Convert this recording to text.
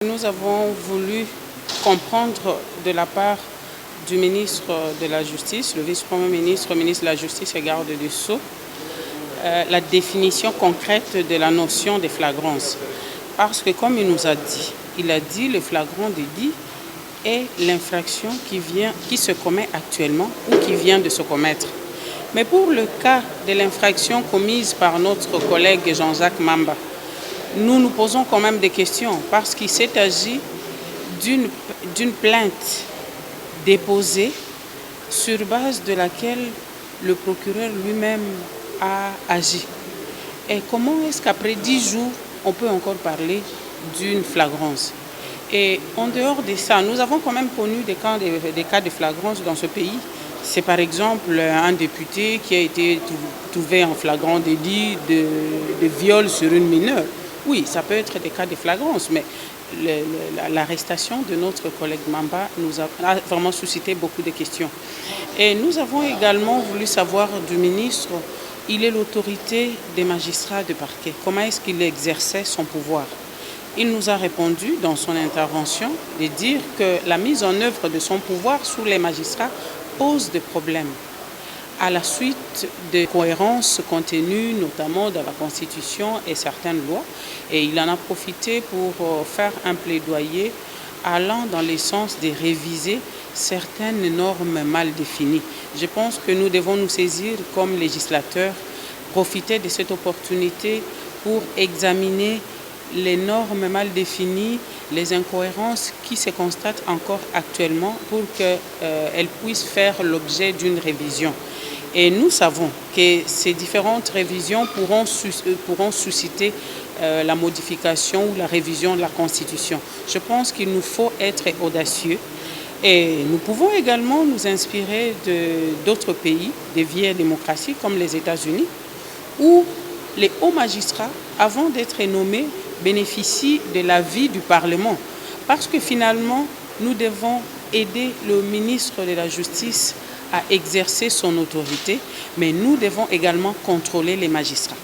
Nous avons voulu comprendre de la part du ministre de la Justice, le vice-premier ministre, ministre de la Justice et garde des Sceaux, la définition concrète de la notion de flagrance. Parce que comme il a dit le flagrant délit est l'infraction qui se commet actuellement ou qui vient de se commettre. Mais pour le cas de l'infraction commise par notre collègue Jean-Jacques Mamba, nous nous posons quand même des questions parce qu'il s'est agi d'une plainte déposée sur base de laquelle le procureur lui-même a agi. Et comment est-ce qu'après 10 jours, on peut encore parler d'une flagrance? Et en dehors de ça, nous avons quand même connu des cas de flagrance dans ce pays. C'est par exemple un député qui a été trouvé en flagrant délit de viol sur une mineure. Oui, ça peut être des cas de flagrance, mais l'arrestation de notre collègue Mamba nous a vraiment suscité beaucoup de questions. Et nous avons également voulu savoir du ministre, il est l'autorité des magistrats de parquet. Comment est-ce qu'il exerçait son pouvoir? Il nous a répondu dans son intervention de dire que la mise en œuvre de son pouvoir sur les magistrats pose des problèmes à la suite de cohérences contenues notamment dans la Constitution et certaines lois. Et il en a profité pour faire un plaidoyer allant dans le sens de réviser certaines normes mal définies. Je pense que nous devons nous saisir comme législateurs, profiter de cette opportunité pour examiner les normes mal définies, les incohérences qui se constatent encore actuellement pour qu'elles puissent faire l'objet d'une révision. Et nous savons que ces différentes révisions pourront susciter la modification ou la révision de la Constitution. Je pense qu'il nous faut être audacieux et nous pouvons également nous inspirer d'autres pays, des vieilles démocraties comme les États-Unis, où les hauts magistrats, avant d'être nommés, bénéficient de l'avis du Parlement. Parce que finalement, nous devons aider le ministre de la Justice à exercer son autorité, mais nous devons également contrôler les magistrats.